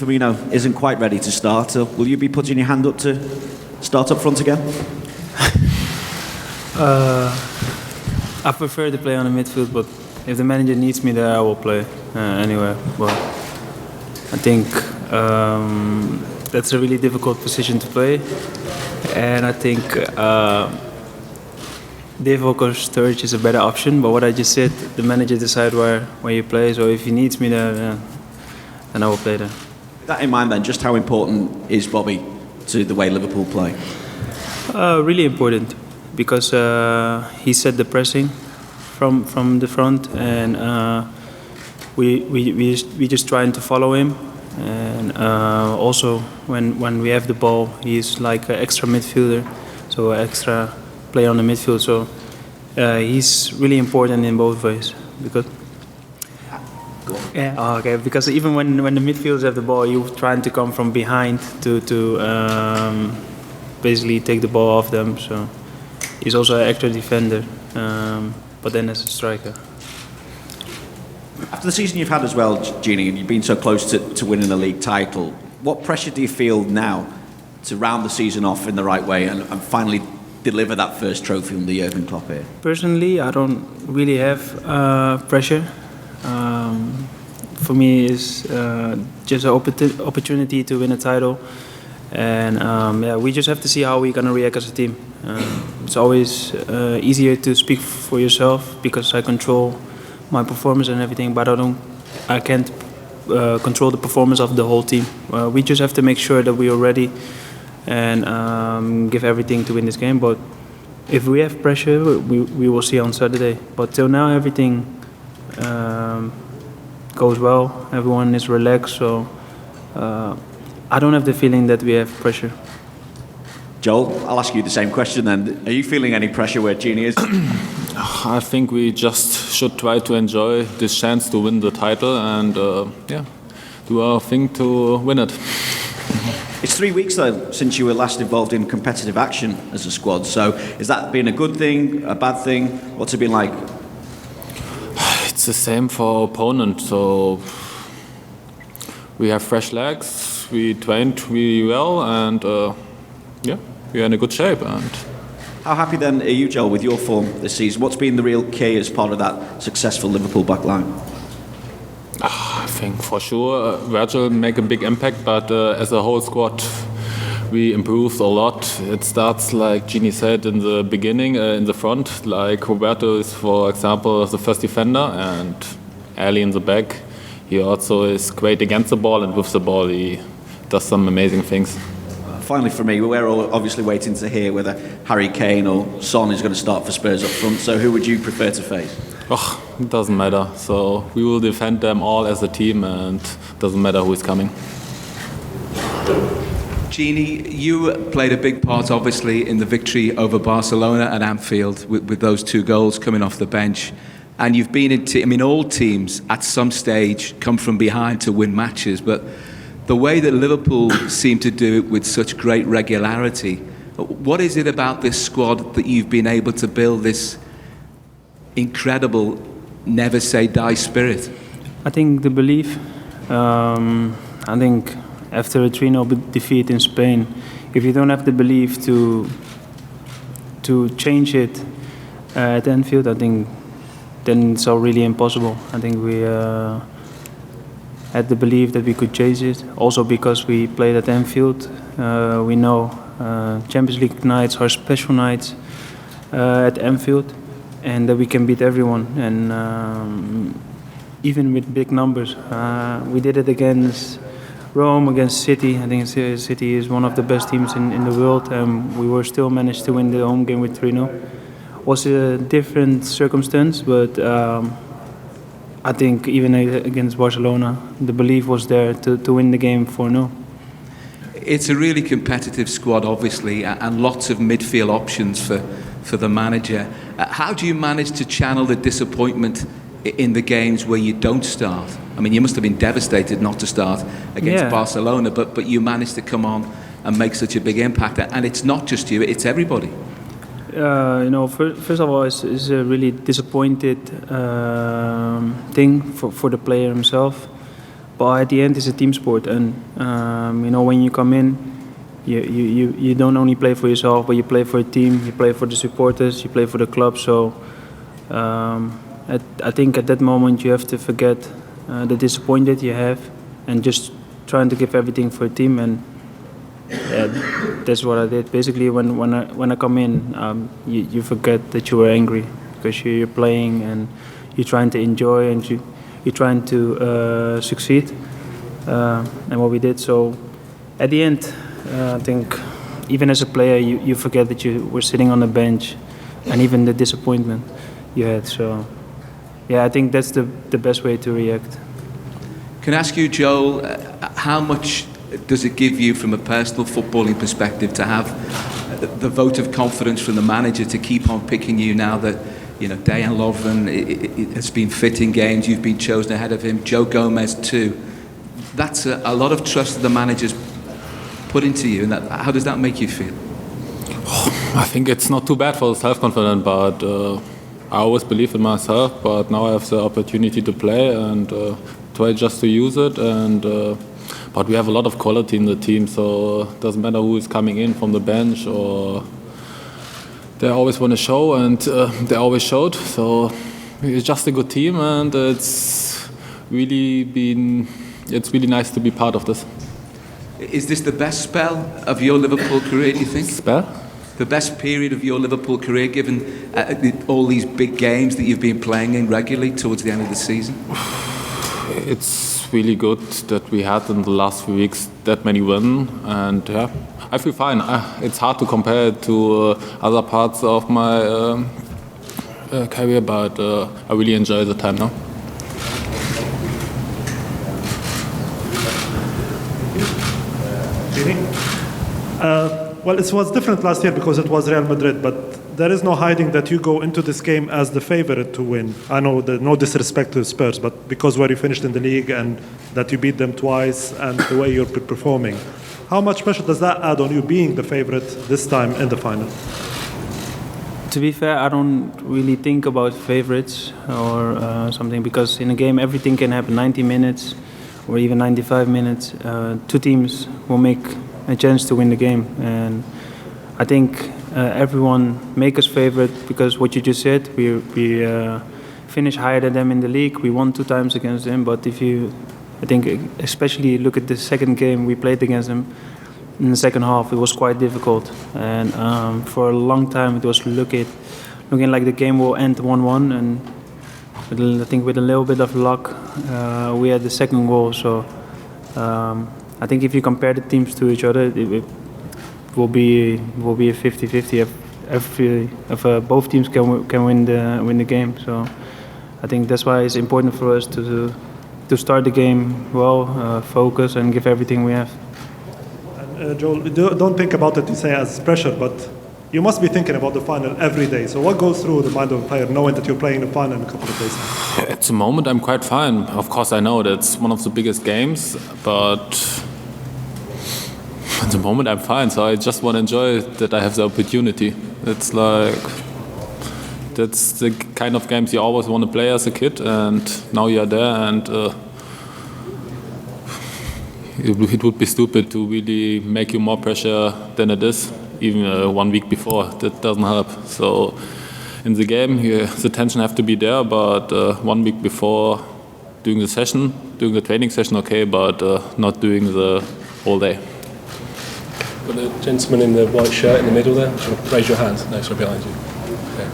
Firmino isn't quite ready to start. Will you be putting your hand up to start up front again? I prefer to play on the midfield, but if the manager needs me there, I will play anywhere. But I think that's a really difficult position to play, and I think Divock Sturridge is a better option. But what I just said, the manager decides where you play. So if he needs me there, then I will play there. With that in mind, then, just how important is Bobby to the way Liverpool play? Really important, because he set the pressing from the front, and we just trying to follow him. And also when we have the ball, he's like an extra midfielder, so extra play on the midfield. So he's really important in both ways, because. Yeah. Oh, okay. Because even when the midfielders have the ball, you're trying to come from behind to basically take the ball off them. So he's also an extra defender, but then as a striker. After the season you've had as well, Gini, and you've been so close to winning the league title, what pressure do you feel now to round the season off in the right way and finally deliver that first trophy under Jurgen Klopp here? Personally, I don't really have pressure. For me, it's just an opportunity to win a title, and we just have to see how we're gonna react as a team. It's always easier to speak for yourself because I control my performance and everything, but I can't control the performance of the whole team. We just have to make sure that we are ready and give everything to win this game. But if we have pressure, we will see on Saturday. But till now, everything goes well. Everyone is relaxed, so I don't have the feeling that we have pressure. Joel, I'll ask you the same question then. Are you feeling any pressure where Gini is? I think we just should try to enjoy this chance to win the title and do our thing to win it. It's 3 weeks though since you were last involved in competitive action as a squad. So has that been a good thing, a bad thing? What's it been like? It's the same for opponent. So we have fresh legs. We trained really well, and we're in a good shape. And how happy then are you, Joel, with your form this season? What's been the real key as part of that successful Liverpool back line? I think for sure Virgil make a big impact, but as a whole squad we improved a lot. It starts, like Gini said in the beginning, in the front. Like Roberto is, for example, the first defender, and Ali in the back. He also is great against the ball, and with the ball he does some amazing things. Finally, for me, we're all obviously waiting to hear whether Harry Kane or Son is going to start for Spurs up front. So who would you prefer to face? Oh, it doesn't matter. So we will defend them all as a team, and it doesn't matter who is coming. Gini, you played a big part, obviously, in the victory over Barcelona at Anfield with those 2 goals coming off the bench. And you've been in all teams at some stage come from behind to win matches. But the way that Liverpool seem to do it with such great regularity, what is it about this squad that you've been able to build this incredible never say die spirit? I think the belief. I think after a 3-0 defeat in Spain, if you don't have the belief to change it at Anfield, I think then it's all really impossible. I think we had the belief that we could change it. Also because we played at Anfield, we know Champions League nights are special nights at Anfield, and that we can beat everyone. And even with big numbers, we did it against Rome, against City. I think City is one of the best teams in the world, and we were still managed to win the home game with 3-0. Was a different circumstance, but I think even against Barcelona, the belief was there to win the game 4-0. It's a really competitive squad, obviously, and lots of midfield options for the manager. How do you manage to channel the disappointment in the games where you don't start? I mean, you must have been devastated not to start against Barcelona, but you managed to come on and make such a big impact. And it's not just you, it's everybody. First of all, it's a really disappointed thing for the player himself. but at the end, it's a team sport, and when you come in, you don't only play for yourself, but you play for a team. You play for the supporters. You play for the club. So I think at that moment you have to forget the disappointment you have, and just trying to give everything for a team. And that's what I did. Basically, when I come in, you forget that you were angry because you're playing and you're trying to enjoy and you're trying to succeed. And what we did. So at the end, I think even as a player, you forget that you were sitting on the bench, and even the disappointment you had. So yeah, I think that's the best way to react. Can I ask you, Joel, how much does it give you from a personal footballing perspective to have the vote of confidence from the manager to keep on picking you now that, Dejan Lovren has been fit in games, you've been chosen ahead of him, Joe Gomez too. That's a lot of trust that the manager's put into you, and how does that make you feel? I think it's not too bad for self-confidence, but I always believe in myself, but now I have the opportunity to play and try just to use it. And but we have a lot of quality in the team, so it doesn't matter who is coming in from the bench, or they always want to show, and they always showed. So it's just a good team, and it's really nice to be part of this. Is this the best spell of your Liverpool career, do you think? Spell? The best period of your Liverpool career, given all these big games that you've been playing in regularly towards the end of the season? It's really good that we had in the last few weeks that many wins, and yeah, I feel fine. It's hard to compare it to other parts of my career, but I really enjoy the time now. Well, it was different last year because it was Real Madrid, but there is no hiding that you go into this game as the favorite to win. I know that no disrespect to Spurs, but because where you finished in the league and that you beat them twice and the way you're performing, how much pressure does that add on you being the favorite this time in the final? To be fair, I don't really think about favorites or something, because in a game everything can happen. 90 minutes or even 95 minutes, two teams will make a chance to win the game, and I think everyone make us favorite because what you just said, we finished higher than them in the league. We won 2 times against them, but I think especially look at the second game we played against them. In the second half, it was quite difficult, and for a long time it was looking like the game will end 1-1, and I think with a little bit of luck, we had the second goal. So I think if you compare the teams to each other, it will be a 50-50 if both teams can win the game. So I think that's why it's important for us to start the game well, focus and give everything we have. Joel, don't think about it, you say, as pressure, but you must be thinking about the final every day. So what goes through the mind of a player knowing that you're playing the final in a couple of days? At the moment, I'm quite fine. Of course, I know that's one of the biggest games, but at the moment, I'm fine. So I just want to enjoy that I have the opportunity. It's like, that's the kind of games you always want to play as a kid, and now you're there, and it would be stupid to really make you more pressure than it is, even 1 week before. That doesn't help. So in the game, the tension have to be there, but 1 week before, doing the training session, okay, but not doing the whole day. Got the gentleman in the white shirt in the middle there. Raise your hand. No, sorry, behind you. Okay.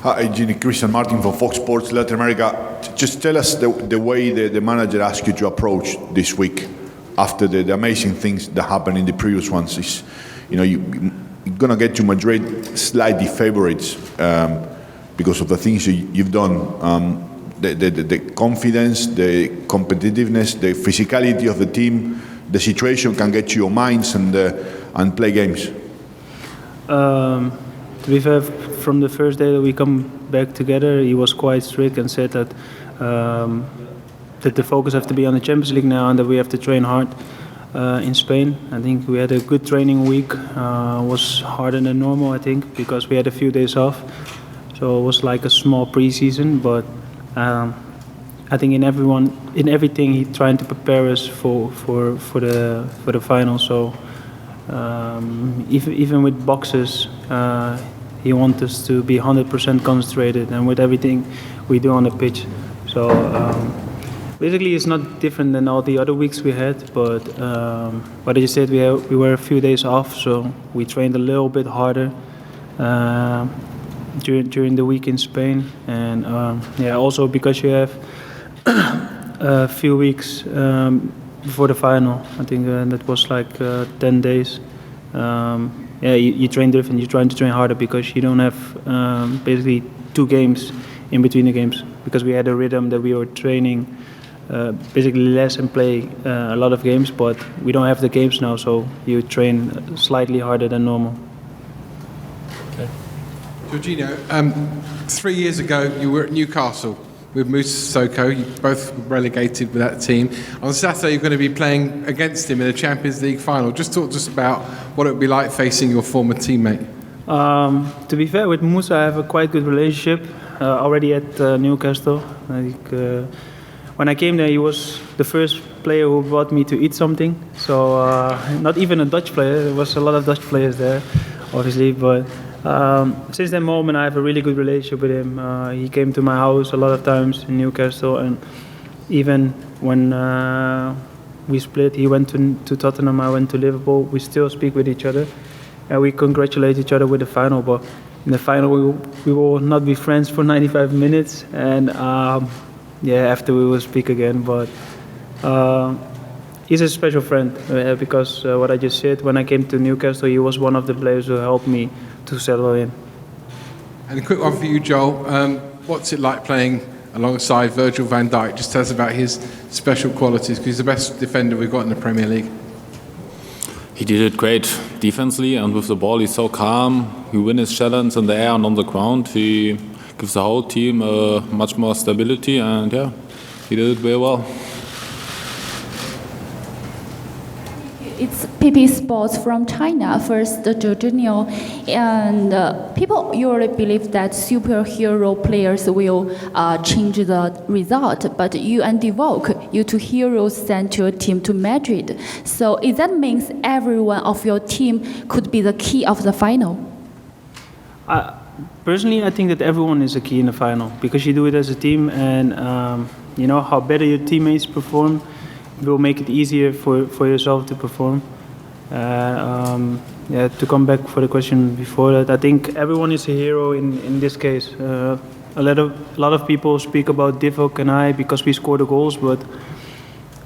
Hi, Gini. Christian Martin from Fox Sports Latin America. Just tell us the way the manager asked you to approach this week after the amazing things that happened in the previous ones. Is, you're going to get to Madrid slightly favorites because of the things you've done. The confidence, the competitiveness, the physicality of the team, the situation can get to your minds and play games. To be fair, from the first day that we come back together, he was quite strict and said that the focus has to be on the Champions League now and that we have to train hard. in Spain. I think we had a good training week. Was harder than normal, I think, because we had a few days off. So it was like a small preseason, but I think in everything, he trying to prepare us for the final. So even with boxes, he wants us to be 100% concentrated, and with everything we do on the pitch. So basically, it's not different than all the other weeks we had. But as you said, we were a few days off, so we trained a little bit harder during the week in Spain, and also because you have a few weeks before the final. I think that was like 10 days. You train different. You're trying to train harder because you don't have basically 2 games in between the games, because we had a rhythm that we were training basically less and play a lot of games, but we don't have the games now, so you train slightly harder than normal. Georginio, 3 years ago you were at Newcastle with Moussa Sissoko. You both relegated with that team. On Saturday you're going to be playing against him in a Champions League final. Just talk to us about what it would be like facing your former teammate. To be fair, with Moussa I have a quite good relationship already at Newcastle. I think, when I came there, he was the first player who brought me to eat something. So not even a Dutch player. There was a lot of Dutch players there, obviously, but since that moment, I have a really good relationship with him. He came to my house a lot of times in Newcastle, and even when we split, he went to Tottenham, I went to Liverpool. We still speak with each other, and we congratulate each other with the final. But in the final, we will not be friends for 95 minutes, and after we will speak again. But he's a special friend because what I just said, when I came to Newcastle, he was one of the players who helped me to settle in. And a quick one for you, Joel. What's it like playing alongside Virgil van Dijk? Just tell us about his special qualities, because he's the best defender we've got in the Premier League. He did it great defensively, and with the ball he's so calm. He wins his challenge in the air and on the ground. He gives the whole team much more stability, and he did it very well. It's PP Sports from China. First, Georginio, and people usually believe that superhero players will change the result, but you and Divock, you 2 heroes sent your team to Madrid. So is that means everyone of your team could be the key of the final? Personally, I think that everyone is a key in the final, because you do it as a team, and how better your teammates perform will make it easier for yourself to perform. To come back for the question before that, I think everyone is a hero in this case. A lot of people speak about Divock and I because we score the goals, but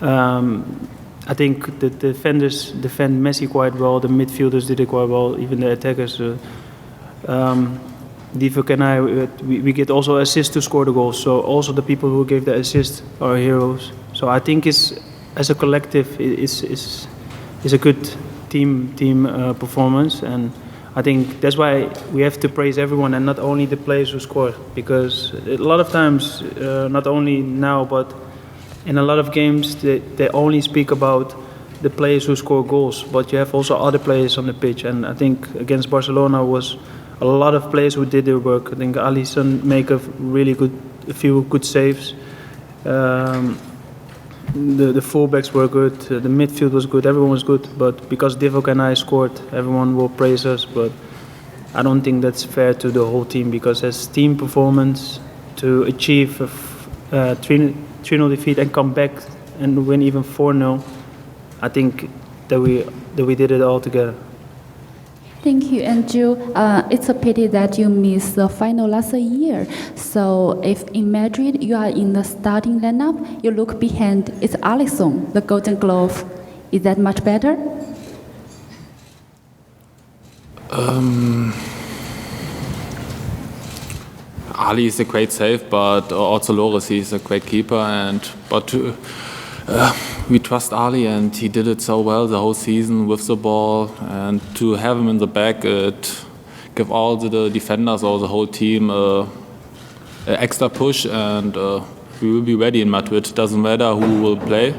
I think the defenders defend Messi quite well, the midfielders did it quite well, even the attackers. Divock and I, we get also assists to score the goals, so also the people who gave the assist are heroes. So I think as a collective, it's a good team performance, and I think that's why we have to praise everyone and not only the players who score, because a lot of times, not only now, but in a lot of games, they only speak about the players who score goals, but you have also other players on the pitch, and I think against Barcelona was a lot of players who did their work. I think Alisson make a few good saves. The fullbacks were good, the midfield was good, everyone was good, but because Divock and I scored, everyone will praise us, but I don't think that's fair to the whole team, because as team performance, to achieve a 3-0 defeat and come back and win even 4-0, I think that we did it all together. Thank you, Andrew. It's a pity that you missed the final last year. So if in Madrid you are in the starting lineup, you look behind, it's Alisson, the Golden Glove. Is that much better? Ali is a great save, but also Loris, he's a great keeper, but we trust Ali, and he did it so well the whole season with the ball, and to have him in the back, it give all the defenders or the whole team an extra push, and we will be ready in Madrid. Doesn't matter who will play,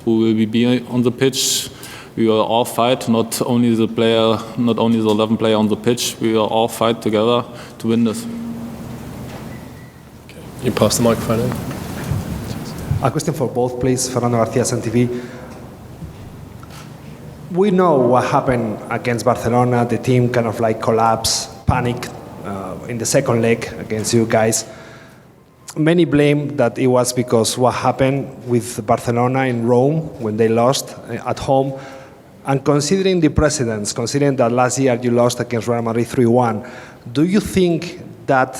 who will be on the pitch. we will all fight, not only the 11 player on the pitch. We will all fight together to win this. You pass the microphone in. A question for both, please. Fernando Garcia, SNTV. We know what happened against Barcelona. The team kind of like collapsed, panicked in the second leg against you guys. Many blame that it was because what happened with Barcelona in Rome when they lost at home. And considering the precedents, considering that last year you lost against Real Madrid 3-1, do you think that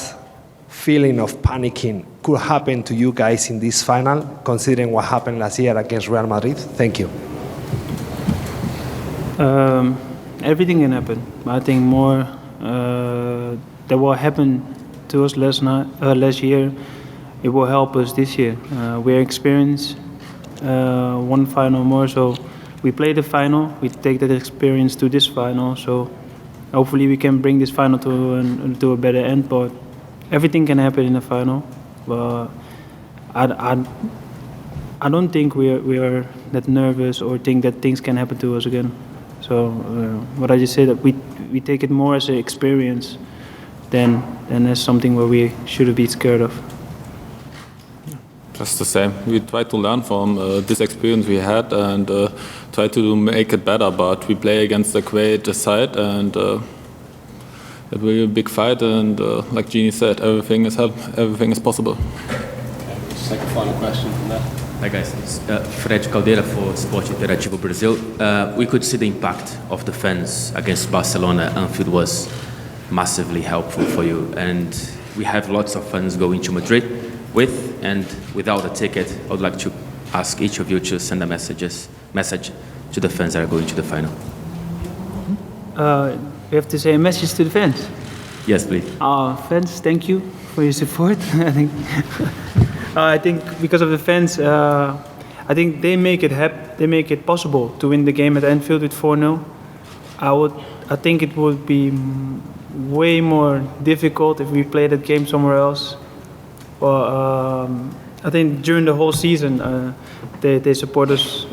feeling of panicking could happen to you guys in this final, considering what happened last year against Real Madrid? Thank you. Everything can happen. I think more that what happened to us last year, it will help us this year. We're experienced, one final more, so we play the final, we take that experience to this final, so hopefully we can bring this final to a better end, but everything can happen in the final. But I don't think we are that nervous or think that things can happen to us again. So what I just said, that we take it more as an experience than as something where we should be scared of. Just the same. We try to learn from this experience we had and try to make it better. But we play against a great side, and it will be a big fight. And like Gini said, everything is possible. Okay, we'll just take a final question from there. Hi guys, it's Fred Caldeira for Sport Interativo Brazil. We could see the impact of the fans against Barcelona. Anfield was massively helpful for you, and we have lots of fans going to Madrid with and without a ticket. I would like to ask each of you to send a message to the fans that are going to the final. We have to say a message to the fans. Yes, please. Fans, thank you for your support. I think because of the fans, I think they make it possible to win the game at Anfield with 4-0. I think it would be way more difficult if we played that game somewhere else. Well, I think during the whole season, they support us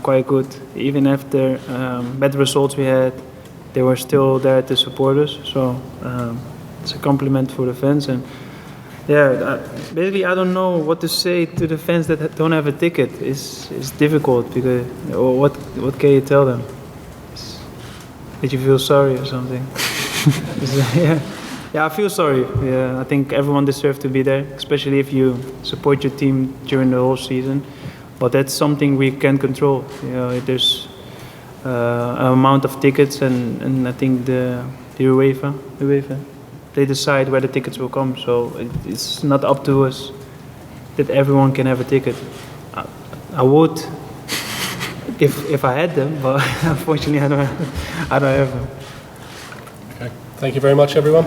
quite good. Even after bad results we had, they were still there to support us. So it's a compliment for the fans. And yeah, basically I don't know what to say to the fans that don't have a ticket. It's difficult because what can you tell them? Did you feel sorry or something? Yeah, I feel sorry. Yeah, I think everyone deserves to be there, especially if you support your team during the whole season. But that's something we can control. You know, there's an amount of tickets, and I think the UEFA, they decide where the tickets will come. So it's not up to us that everyone can have a ticket. I would if I had them, but unfortunately I don't have them. Okay, thank you very much, everyone.